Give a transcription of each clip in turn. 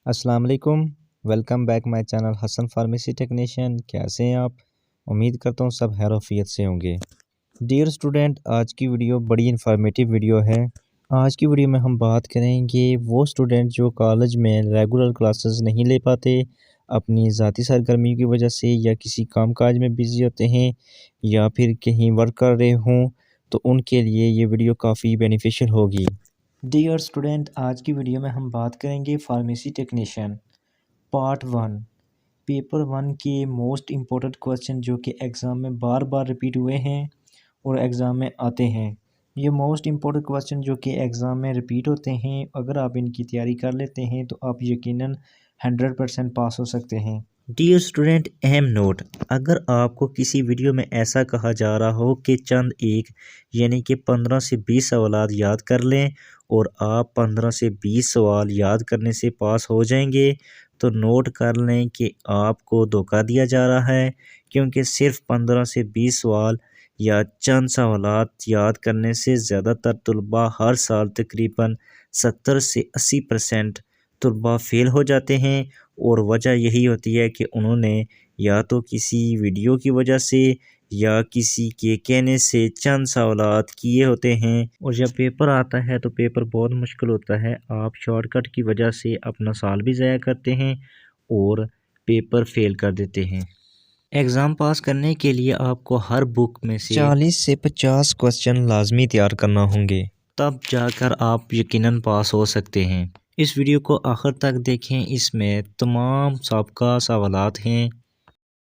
अस्सलाम वालेकुम। Welcome back my channel Hasan pharmacy technician. कैसे हैं आप? उम्मीद करता हूँ सब खैरियत से होंगे। डियर स्टूडेंट, आज की वीडियो बड़ी इन्फॉर्मेटिव वीडियो है। आज की वीडियो में हम बात करेंगे वो स्टूडेंट जो कॉलेज में रेगुलर क्लासेस नहीं ले पाते, अपनी ज़ाती सरगर्मी की वजह से या किसी कामकाज में बिज़ी होते हैं या फिर कहीं वर्क कर रहे हों, तो उनके लिए ये वीडियो काफ़ी बेनिफिशियल होगी। डियर स्टूडेंट, आज की वीडियो में हम बात करेंगे फार्मेसी टेक्नीशियन पार्ट 1 पेपर 1 के मोस्ट इम्पोर्टेंट क्वेश्चन जो कि एग्ज़ाम में बार बार रिपीट हुए हैं और एग्ज़ाम में आते हैं। ये मोस्ट इम्पोर्टेंट क्वेश्चन जो कि एग्ज़ाम में रिपीट होते हैं, अगर आप इनकी तैयारी कर लेते हैं तो आप यकीनन 100% पास हो सकते हैं। डियर स्टूडेंट, अहम नोट, अगर आपको किसी वीडियो में ऐसा कहा जा रहा हो कि चंद एक यानी कि 15 से 20 सवाल याद कर लें और आप 15 से 20 सवाल याद करने से पास हो जाएंगे, तो नोट कर लें कि आपको धोखा दिया जा रहा है, क्योंकि सिर्फ 15 से 20 सवाल या चंद सवालात याद करने से ज़्यादातर तलबा हर साल तकरीबन 70 से 80% तलबा फ़ेल हो जाते हैं। और वजह यही होती है कि उन्होंने या तो किसी वीडियो की वजह से या किसी के कहने से चंद सवालात किए होते हैं, और जब पेपर आता है तो पेपर बहुत मुश्किल होता है। आप शॉर्टकट की वजह से अपना साल भी ज़ाया करते हैं और पेपर फेल कर देते हैं। एग्ज़ाम पास करने के लिए आपको हर बुक में से 40 से 50 क्वेश्चन लाजमी तैयार करना होंगे, तब जाकर आप यकीनन पास हो सकते हैं। इस वीडियो को आखिर तक देखें, इसमें तमाम साबका सवालात हैं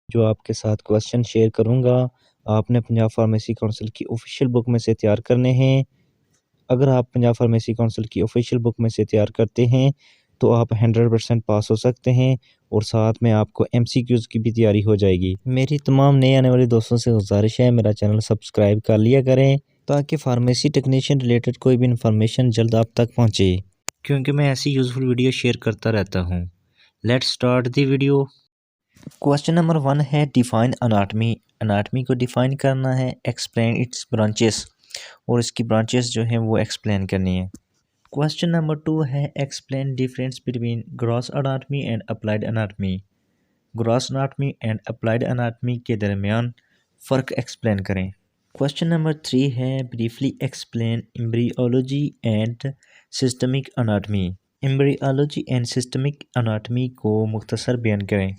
जो आपके साथ क्वेश्चन शेयर करूंगा। आपने पंजाब फार्मेसी काउंसिल की ऑफिशियल बुक में से तैयार करने हैं। अगर आप पंजाब फार्मेसी काउंसिल की ऑफिशियल बुक में से तैयार करते हैं तो आप 100% पास हो सकते हैं और साथ में आपको MCQs की भी तैयारी हो जाएगी। मेरी तमाम नए आने वाले दोस्तों से गुजारिश है, मेरा चैनल सब्सक्राइब कर लिया करें ताकि फार्मेसी टेक्नीशियन रिलेटेड कोई भी इंफॉर्मेशन जल्द आप तक पहुँचे, क्योंकि मैं ऐसी यूज़फुल वीडियो शेयर करता रहता हूँ। Let's start the video. Question number 1 है डिफाइन अनाटमी। अनाटमी को डिफाइन करना है, एक्सप्लेन इट्स ब्रांचेस, और इसकी ब्रांचेस जो हैं वो एक्सप्लेन करनी है। क्वेश्चन नंबर 2 है explain difference between gross anatomy and applied anatomy. Gross anatomy and applied anatomy के दरमियान फ़र्क एक्सप्लेन करें। क्वेश्चन नंबर 3 है briefly explain embryology and systemic anatomy. Embryology and systemic anatomy को मुख्तसर बयान करें।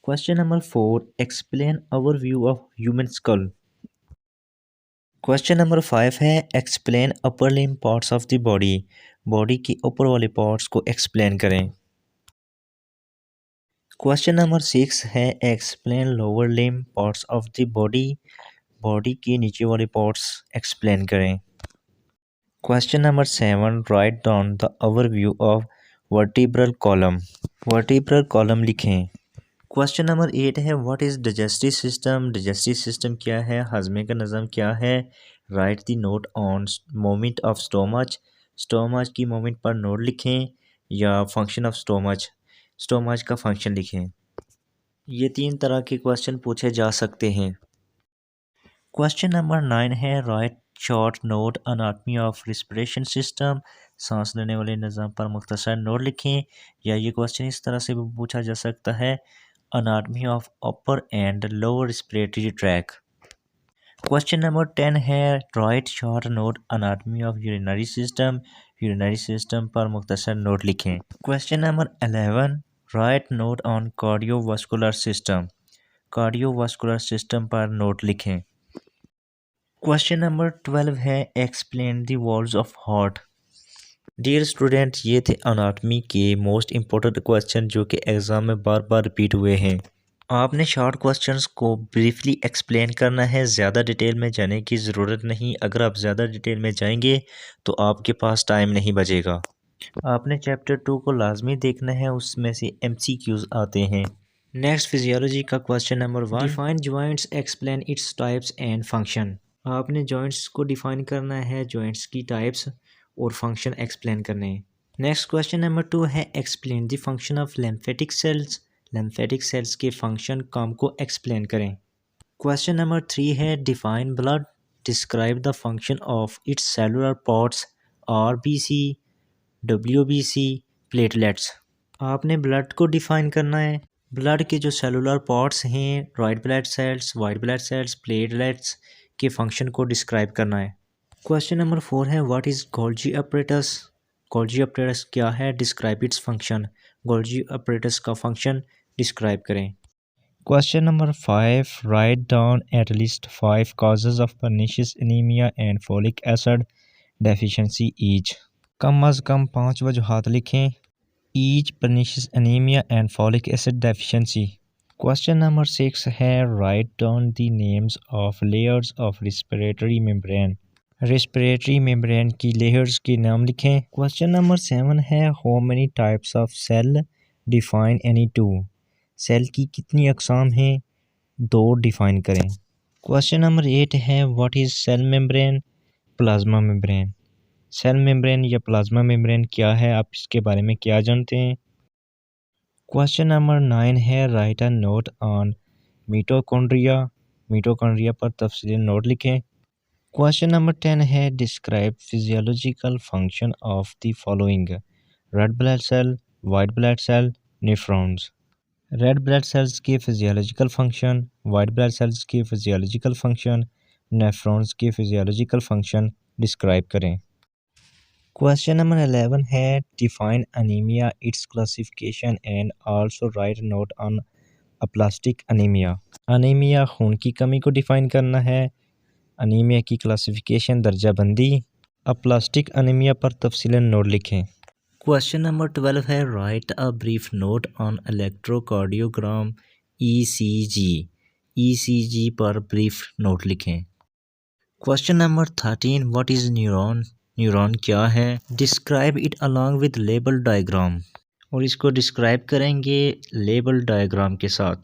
Question number 4 explain overview of human school. Question number 5 है explain upper limb parts of the body. Body के ऊपर वाले पार्ट्स को एक्सप्लेन करें। क्वेश्चन नंबर 6 है explain lower limb parts of the body. Body के नीचे वाले पार्ट्स एक्सप्लेन करें। Question number 7 right down the overview of vertebral column. Vertebral column लिखें। क्वेश्चन नंबर 8 है what is digestive system. Digestive system क्या है, हजमे का निज़ाम क्या है। Right the note on moment of stomach. Stomach की मोमेंट पर नोट लिखें, या फंक्शन ऑफ स्टोमच, स्टोमच का फंक्शन लिखें। ये 3 तरह के क्वेश्चन पूछे जा सकते हैं। क्वेश्चन नंबर 9 है right short note anatomy of respiration system. सांस लेने वाले निज़ाम पर मुख्तसर नोट लिखें, या ये क्वेश्चन इस तरह से भी पूछा जा सकता है anatomy of upper and lower respiratory tract. Question number 10 है right short note anatomy of urinary system. Urinary system पर मुख्तसर नोट लिखें। Question number 11 right note on cardiovascular system. Cardiovascular system पर नोट लिखें। क्वेश्चन नंबर 12 है explain the walls of heart. Dear student, ये थे anatomy के मोस्ट इम्पोर्टेंट क्वेश्चन जो कि एग्ज़ाम में बार बार रिपीट हुए हैं। आपने शॉर्ट क्वेश्चंस को ब्रीफली एक्सप्लेन करना है, ज़्यादा डिटेल में जाने की ज़रूरत नहीं। अगर आप ज़्यादा डिटेल में जाएंगे तो आपके पास टाइम नहीं बचेगा। आपने चैप्टर 2 को लाजमी देखना है, उसमें से MCQs आते हैं। नेक्स्ट फिजियोलॉजी का question number 1 define joints, explain its types and function. आपने जॉइंट्स को डिफाइन करना है, जॉइंट्स की टाइप्स और फंक्शन एक्सप्लेन करने हैं। नेक्स्ट क्वेश्चन नंबर 2 है explain the function of lymphatic cells. Lymphatic cells के फंक्शन काम को एक्सप्लेन करें। क्वेश्चन नंबर 3 है define blood, describe the function of its cellular parts, RBC, WBC, platelets. आपने ब्लड को डिफाइन करना है। ब्लड के जो सेलुलर पार्ट्स हैं, red blood cells, white blood cells, platelets के फंक्शन को डिस्क्राइब करना है। क्वेश्चन नंबर 4 है what is Golgi apparatus. Golgi apparatus क्या है, describe its function. Golgi apparatus का फंक्शन डिस्क्राइब करें। Question number 5 write down at least 5 causes of pernicious anemia and folic acid deficiency each। कम अज़ कम 5 वजूहात लिखें each pernicious anemia and folic acid deficiency। Question number 6 है right down the names of layers of respiratory membrane. Respiratory membrane की layers के नाम लिखें। Question number 7 है how many types of cell define any two. Cell की कितनी अकसाम हैं, 2 define करें। क्वेश्चन नंबर 8 है what is cell membrane, plasma membrane. Cell membrane या प्लाज्मा मेम्ब्रेन क्या है, आप इसके बारे में क्या जानते हैं। क्वेश्चन नंबर 9 है write a note on mitochondria. Mitochondria पर तफसीली नोट लिखें। क्वेश्चन नंबर 10 है describe physiological function of the following. Red blood cell, white blood cell, nephrons. Red blood cells के physiological function, white blood cells के physiological function, nephrons के physiological function describe करें। Question number 11 है define anaemia, its classification and also write note on aplastic anaemia. Anaemia खून की कमी को define करना है। अनीमिया की क्लासिफिकेशन दर्जा बंदी। अप्लास्टिक अनीमिया पर तफसीलन नोट लिखें। क्वेश्चन नंबर 12 है write a brief note on electrocardiogram ECG. ECG पर ब्रीफ नोट लिखें। Question number 13 what is neuron. Neuron क्या है, describe it along with label diagram. और इसको डिस्क्राइब करेंगे लेबल डायग्राम के साथ।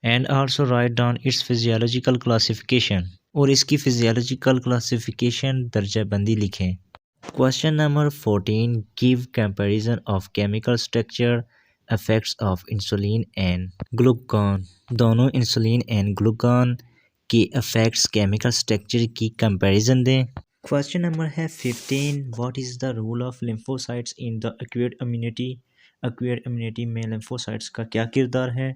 And also write down it's physiological classification. और इसकी फिजियोलॉजिकल क्लासिफिकेशन दर्जा बंदी लिखें। Question number 14 give comparison of chemical structure effects of insulin and glucagon. दोनों इंसुलिन एंड ग्लूकान के इफेक्ट्स केमिकल स्ट्रक्चर की कंपैरिजन दें। क्वेश्चन नंबर है 15 what is the role of lymphocytes in the acquired immunity. Acquired immunity में lymphocytes का क्या किरदार है।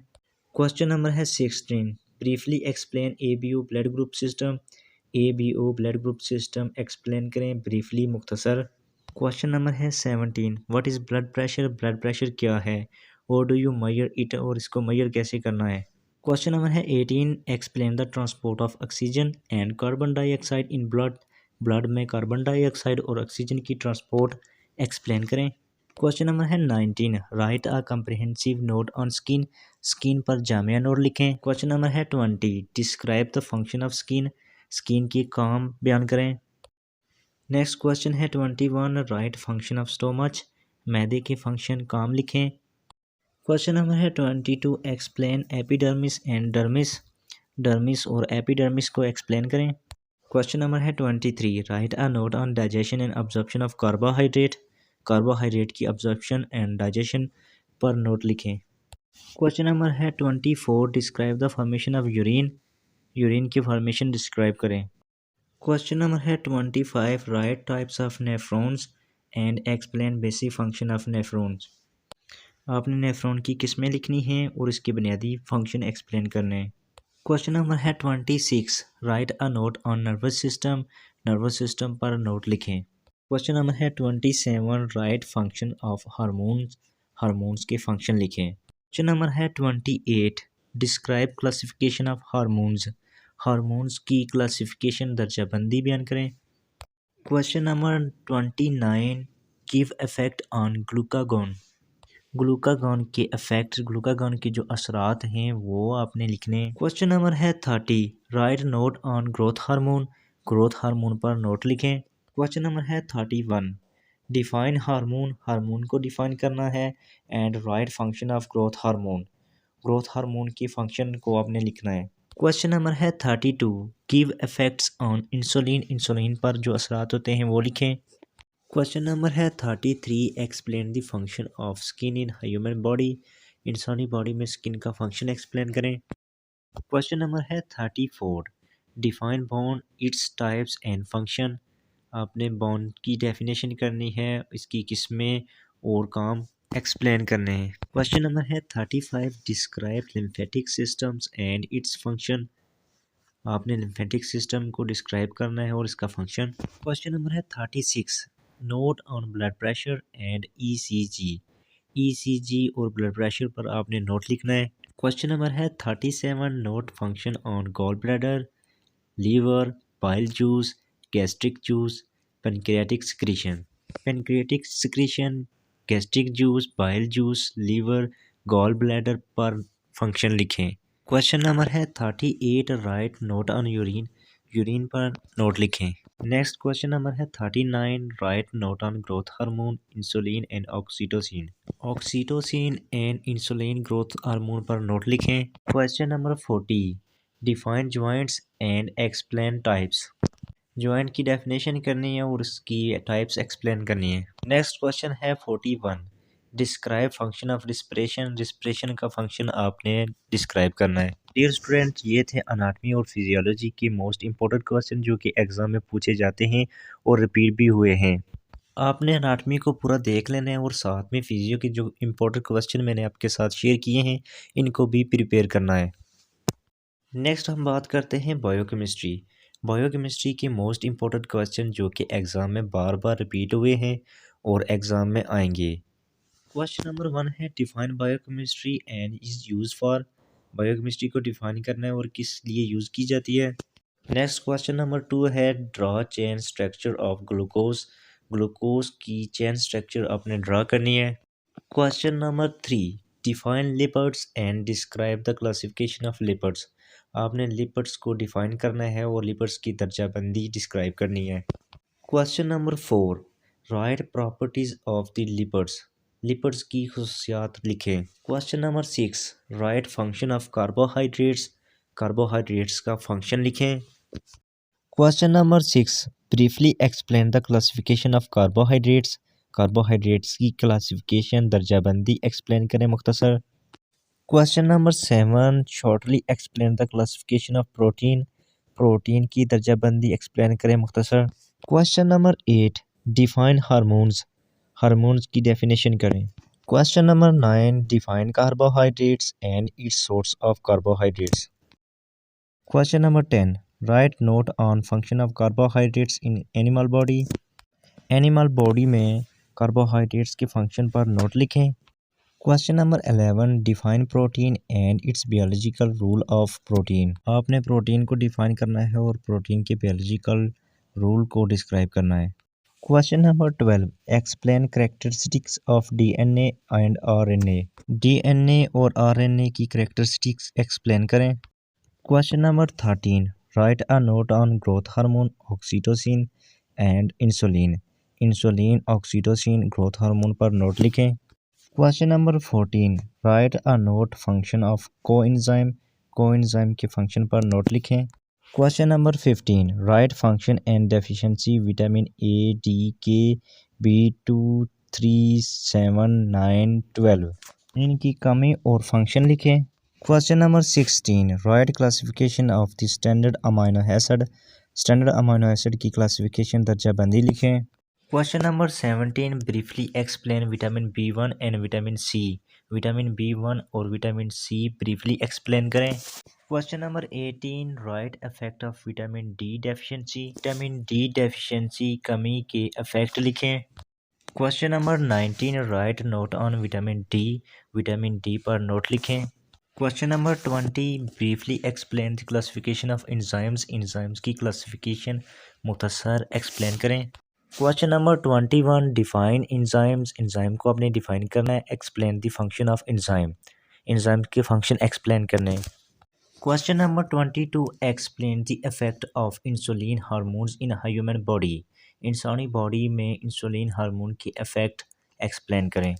क्वेश्चन नंबर है 16 briefly explain ABO blood group system. ABO blood group system explain करें ब्रीफली, मुख्तसर। क्वेश्चन नंबर है 17 what is blood pressure. Blood pressure क्या है, और डू यू मेजर इट, और इसको मेजर कैसे करना है। क्वेश्चन नंबर है 18 explain the transport of oxygen and carbon dioxide in blood. Blood में कार्बन डाइऑक्साइड और ऑक्सीजन की ट्रांसपोर्ट एक्सप्लेन करें। क्वेश्चन नंबर है 19 right a comprehensive note on skin. Skin पर जामिया नोट लिखें। क्वेश्चन नंबर है 20 describe the function of skin. Skin की काम बयान करें। नेक्स्ट क्वेश्चन है 21 राइट फंक्शन ऑफ स्टोमच। मैदे के फंक्शन काम लिखें। क्वेश्चन नंबर है 22 explain epidermis and dermis. Dermis और एपिडर्मिस को एक्सप्लेन करें। क्वेश्चन नंबर है 23 right a note on digestion and absorption of carbohydrate. Carbohydrate की अब्जॉर्प्शन एंड डाइजेशन पर नोट लिखें। क्वेश्चन नंबर है 24 describe the formation of urine. Urine की formation describe करें। क्वेश्चन नंबर है 25 right types of nephrons and explain basic function of nephrons. आपने nephron की किस्में लिखनी हैं और इसके बुनियादी फंक्शन एक्सप्लेन करने हैं। क्वेश्चन नंबर है 26 right a note on nervous system. Nervous system पर नोट लिखें। क्वेश्चन नंबर है 27 right function of hormones. Hormones के फंक्शन लिखें। क्वेश्चन नंबर है 28 describe classification of hormones. Hormones की क्लासिफिकेशन दर्जा बंदी बयान करें। Question number 29 give effect on glucagon. Glucagon के इफेक्ट्स, ग्लूकागॉन के जो असरात हैं वो आपने लिखने। क्वेश्चन नंबर है 30 right note on growth hormone. Growth hormone पर नोट लिखें। क्वेश्चन नंबर है 31 डिफाइन हार्मोन। हार्मोन को डिफाइन करना है and right function of growth hormone. Growth hormone की फंक्शन को आपने लिखना है। क्वेश्चन नंबर है 32 give effects on insulin. Insulin पर जो असरात होते हैं वो लिखें। क्वेश्चन नंबर है 33 explain the function of skin in human body. इंसानी बॉडी में स्किन का फंक्शन एक्सप्लेन करें। क्वेश्चन नंबर है 34 define bond, its types and function. आपने बॉन्ड की डेफिनेशन करनी है, इसकी किस्में और काम। एक्सप्लेन करने हैं। क्वेश्चन नंबर है 35, describe lymphatic systems and its function. आपने लिम्फेटिक सिस्टम को डिस्क्राइब करना है और इसका फंक्शन। क्वेश्चन नंबर है 36, note on blood pressure and ECG. ECG और ब्लड प्रेशर पर आपने नोट लिखना है। क्वेश्चन नंबर है 37, note function on gall bladder, liver, bile juice, gastric juice, pancreatic secretion. Pancreatic secretion, gastric juice, bile juice, liver, gall bladder पर function लिखें। Question number है 38, right note on urine. Urine पर note लिखें। Next question number है 39, right note on growth hormone, insulin and oxytocin. Oxytocin and insulin growth hormone पर note लिखें। Question number 40, define joints and explain types. Joint की definition करनी है और उसकी टाइप्स एक्सप्लेन करनी है। नेक्स्ट क्वेश्चन है 41, describe function of respiration. Respiration का फंक्शन आपने डिस्क्राइब करना है। डियर स्टूडेंट, ये थे अनाटमी और फिजियोलॉजी के मोस्ट इंपॉर्टेंट क्वेश्चन जो कि एग्जाम में पूछे जाते हैं और रिपीट भी हुए हैं। आपने अनाटमी को पूरा देख लेना है और साथ में फिजियो के जो इंपॉर्टेंट क्वेश्चन मैंने आपके साथ शेयर किए हैं इनको भी प्रिपेयर करना है। नेक्स्ट हम बात करते हैं बायोकेमिस्ट्री। बायोकेमिस्ट्री के मोस्ट इंपॉर्टेंट क्वेश्चन जो कि एग्ज़ाम में बार बार रिपीट हुए हैं और एग्ज़ाम में आएंगे। क्वेश्चन नंबर 1 है, define biochemistry and is use for. Biochemistry को डिफाइन करना है और किस लिए यूज़ की जाती है। नेक्स्ट क्वेश्चन नंबर 2 है, draw chain structure of glucose. Glucose की चेन स्ट्रक्चर आपने ड्रा करनी है। Question number 3, define lipids and describe the classification of lipids. आपने लिपिड्स को डिफाइन करना है और लिपिड्स की दर्जाबंदी डिस्क्राइब करनी है। Question number 4, right properties of the lipids. Lipids की खुसूसियात लिखें। Question number 6, right function of carbohydrates. Carbohydrates का फंक्शन लिखें। Question number 6, briefly explain the classification of carbohydrates. Carbohydrates की क्लासिफिकेशन दर्जाबंदी एक्सप्लेन करें मुख्तसर। Question number 7, shortly explain the classification of protein. Protein की दर्जाबंदी explain करें मुख्तसर। Question number 8, define hormones. Hormones की definition करें। Question number 9, define carbohydrates and it's source of carbohydrates. Question number 10, right note on function of carbohydrates in animal body. Animal body में carbohydrates के function पर note लिखें। Question number 11, define protein and it's biological rule of protein. आपने protein को define करना है और protein के बायोलॉजिकल रूल को डिस्क्राइब करना है। Question number 12, explain characteristics of DNA and RNA. DNA और आरएनए की कैरेक्टरिस्टिक्स एक्सप्लेन करें। Question number 13, right a note on growth hormone, oxytocin and insulin. Insulin, oxytocin, growth hormone पर note लिखें। Question number 14, right a note function of coenzyme. Coenzyme के function पर note लिखें। Question number 15, right function and deficiency vitamin A, D, के, B2, 3, 7, 9, 12। इनकी कमी और function लिखें। Question number 16, write classification of the standard amino acid. Standard amino acid की classification दर्जाबंदी लिखें। Question number 17, briefly explain vitamin B1 and vitamin C. Vitamin B1 और vitamin C briefly explain करें। Question number 18, write effect of vitamin D deficiency. Vitamin D deficiency कमी के effect लिखें। Question number 19, write note on vitamin D. Vitamin D पर note लिखें। Question number 20, briefly explain the classification of enzymes. Enzymes की classification मुख्तसर explain करें। Question number 21, define enzymes. Enzyme को आपने डिफाइन करना है। Explain the function of enzyme. Enzyme के फंक्शन एक्सप्लेन करने। Question number 22, explain the effect of insulin hormones in human body. इंसानी बॉडी में इंसुलिन हार्मोन के इफेक्ट एक्सप्लेन करें।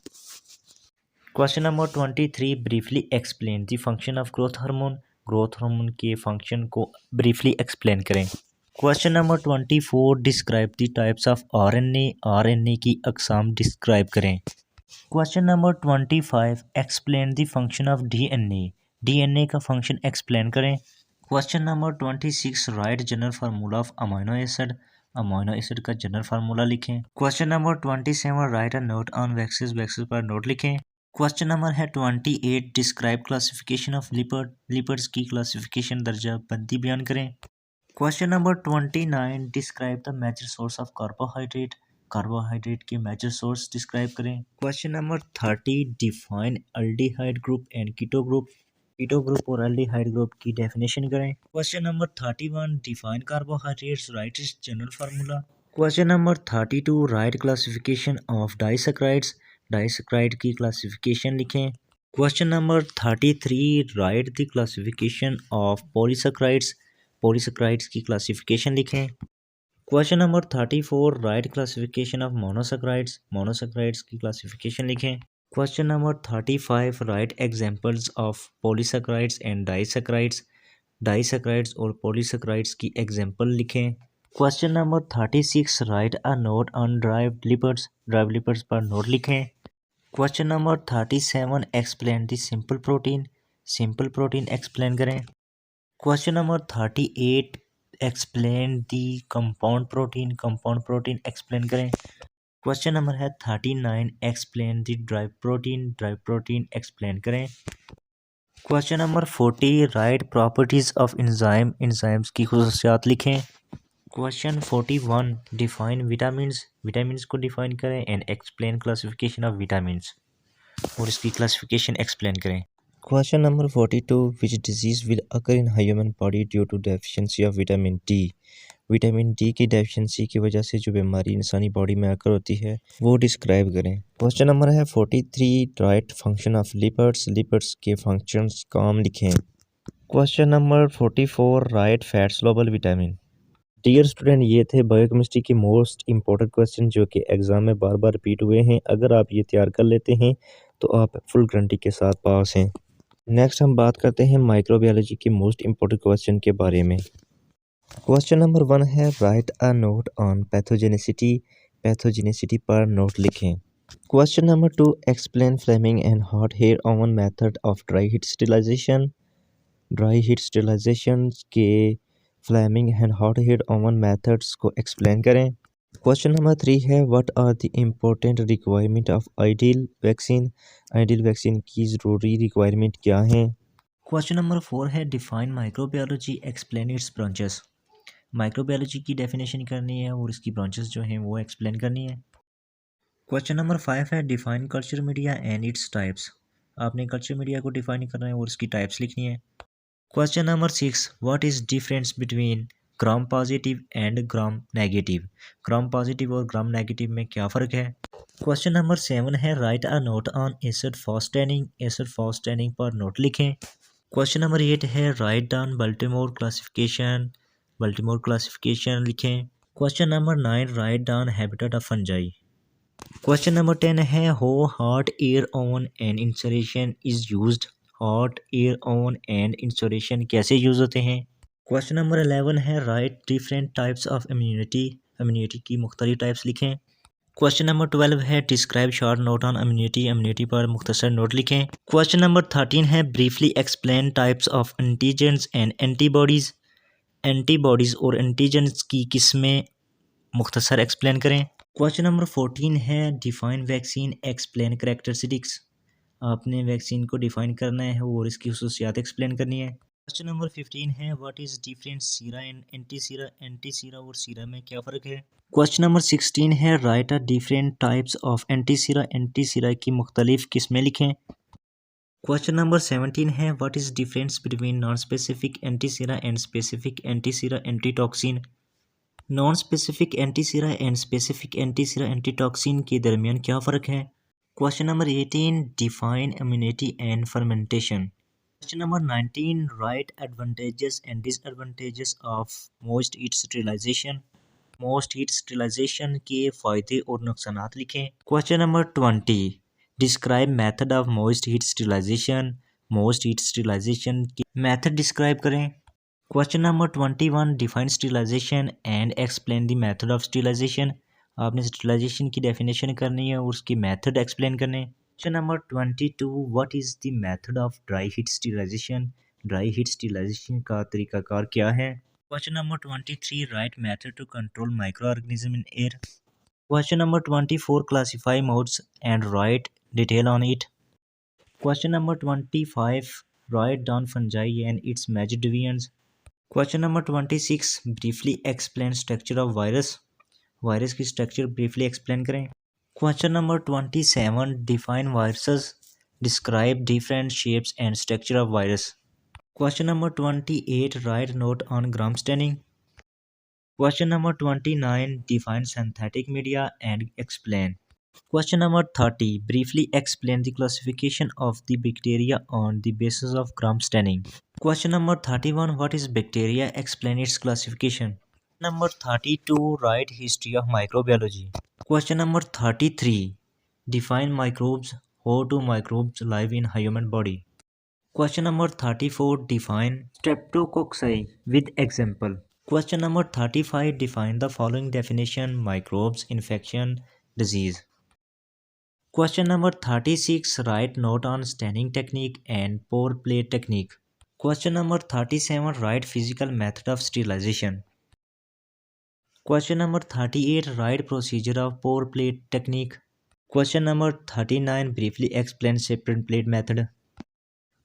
Question number 23, briefly explain the function of growth hormone. Growth hormone के function को briefly explain करें। Question number 24, describe the types of RNA. RNA की अकसाम describe करें। Question number 25, explain the function of DNA. DNA का function explain करें। Question number 26, right general formula of amino acid. Amino acid का general formula लिखें। Question number 27, right a note on waxes, waxes पर note लिखें। Question number है 28, describe classification of lipid, lipids की classification दर्जा बंदी बयान करें। Question number 29, describe the major source of carbohydrate, carbohydrate के मेजर सोर्स डिस्क्राइब करें। Question number 30, define aldehyde group and keto group, keto group और एल्डिहाइड ग्रुप की डेफिनेशन करें। Question number 31, define carbohydrates, write is general formula. Question number 32, write classification of disaccharides, disaccharide की classification लिखें। Question number 33, write the classification of polysaccharides, polysaccharides की classification लिखें। Question number 34, write classification of monosaccharides, monosaccharides की classification लिखें। Question number 35, write examples of polysaccharides and disaccharides, disaccharides और polysaccharides की example लिखें। Question number 36, write a note on derived lipids, derived lipids पर note लिखें। Question number 37, explain the simple protein, simple protein explain करें। Question number 38, explain the compound protein, compound protein explain करें। Question number है 39, explain the derived protein, derived protein explain करें। Question number 40, write properties of enzyme, enzymes की खुसूसियात लिखें। Question 41, define vitamins, vitamins को define करें and explain classification of vitamins, और इसकी क्लासिफिकेशन एक्सप्लेन करें। Question number 42, which disease will occur in human body due to deficiency of vitamin D, vitamin D की deficiency की वजह से जो बीमारी इंसानी बॉडी में आकर होती है वो डिस्क्राइब करें। क्वेश्चन नंबर है 43, write function of lipids, lipids के फंक्शंस काम लिखें। Question number 44, write fat soluble vitamin. Dear student, ये थे बायोकेमिस्ट्री के मोस्ट इंपॉर्टेंट क्वेश्चन जो कि एग्जाम में बार बार रिपीट हुए हैं। अगर आप ये तैयार कर लेते हैं तो आप फुल गारंटी के साथ पास हैं। नेक्स्ट हम बात करते हैं माइक्रोबायोलॉजी के मोस्ट इंपॉर्टेंट क्वेश्चन के बारे में। क्वेश्चन नंबर 1 है, write a note on pathogenicity, pathogenicity पर नोट लिखें। Question number 2, explain flaming and hot air oven method of dry heat sterilisation, dry heat sterilisation के flaming and hot air oven methods को explain करें। Question number 3 है, what are the important requirement of ideal vaccine, ideal vaccine की ज़रूरी requirement क्या हैं। Question number 4 है, define microbiology, explain its branches, microbiology की डेफिनेशन करनी है और इसकी ब्रांचेस जो हैं वो एक्सप्लेन करनी है। क्वेश्चन नंबर 5 है, define culture media and its types, आपने कल्चर मीडिया को डिफाइन करना है और इसकी टाइप्स लिखनी है। Question number 6, what is difference between gram positive and gram negative, gram positive और ग्राम नेगेटिव में क्या फ़र्क है। क्वेश्चन नंबर 7 है, write a note on acid fast staining, acid fast staining पर नोट लिखें। क्वेश्चन नंबर 8 है, right down Baltimore classification, Baltimore classification लिखें। Question number 9, write down habitat of fungi. Question number 10 है, how hot air oven and insulation is used, hot air oven and insulation कैसे use होते हैं। Question number 11 है, write different types of immunity, immunity की मुख्तलिफ types लिखें। Question number 12 है, describe short note on immunity, immunity पर मुख्तसर नोट लिखें। क्वेश्चन नंबर 13 है, briefly explain types of antigens and antibodies, antibodies और एंटीजेंस की किस्में मुख्तसर एक्सप्लेन करें। क्वेश्चन नंबर 14 है, डिफाइन वैक्सीन, एक्सप्लेन करैक्टरिस्टिक्स, आपने वैक्सीन को डिफाइन करना है और इसकी खुसूसियात एक्सप्लेन करनी है। क्वेश्चन नंबर 15 है, what is difference Sira and anti Sira, anti सीरा और सीरा में क्या फ़र्क है। क्वेश्चन नंबर 16 है, write a different types of anti sera की मुख्तलिफ किस्में लिखें। क्वेश्चन नंबर 17 है, what is difference between non specific anti sera and specific anti sera antitoxin, non specific anti sera and specific anti sera antitoxin के दरमियान क्या फ़र्क है। Question number 18, define immunity and fermentation. Question number 19, write advantages and disadvantages of moist heat sterilisation, moist heat sterilisation के फ़ायदे और नुकसानात लिखें। Question number 20, describe method of moist heat sterilisation, moist heat sterilisation की मेथड डिस्क्राइब करें। Question number 21, define sterilisation and explain the method of sterilisation, आपने sterilisation की definition करनी है और उसकी मेथड एक्सप्लेन करने। Question number 22, what is the method of dry heat sterilisation, dry heat sterilisation का तरीकाकार क्या है। Question number 23, right method to control microorganism in air. Question number 24, classify modes and write detail on it. Question number 25, write down fungi and its major divisions. Question number 26, briefly explain structure of virus. Virus की structure briefly explain करें. Question number 27, define viruses, describe different shapes and structure of virus. Question number 28, right note on gram staining. Question number 29, define synthetic media and explain. Question number 30, briefly explain the classification of the bacteria on the basis of gram staining. Question number 31, what is bacteria? Explain its classification. Number 32, write history of microbiology. Question number 33, define microbes. How do microbes live in human body? Question number 34, define streptococci with example. Question number 35, define the following definition: microbes, infection, disease. Question number 36, write note on staining technique and pour plate technique. Question number 37, write physical method of sterilization. Question number 38, write procedure of pour plate technique. Question number 39, briefly explain separate plate method.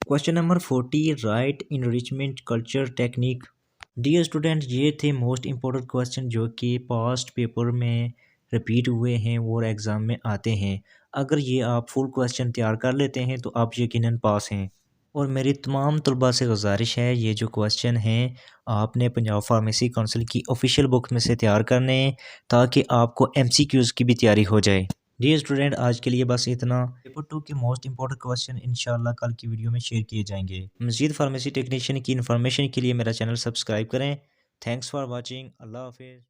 Question number 40, write enrichment culture technique. Dear student, ये थे most important question जो कि past paper में repeat हुए हैं और exam में आते हैं. अगर ये आप फुल क्वेश्चन तैयार कर लेते हैं तो आप यकीनन पास हैं. और मेरी तमाम तलबा से गुजारिश है, ये जो क्वेश्चन हैं आपने पंजाब फार्मेसी काउंसिल की ऑफिशियल बुक में से तैयार करने हैं ताकि आपको MCQs की भी तैयारी हो जाए. डियर स्टूडेंट, आज के लिए बस इतना. पेपर 2 के मोस्ट इंपॉर्टेंट क्वेश्चन इंशाल्लाह कल की वीडियो में शेयर किए जाएंगे. मज़ीद फार्मेसी टेक्नीशियन की इन्फॉर्मेशन के लिए मेरा चैनल सब्सक्राइब करें. Thanks for watching. अल्लाह हाफिज़.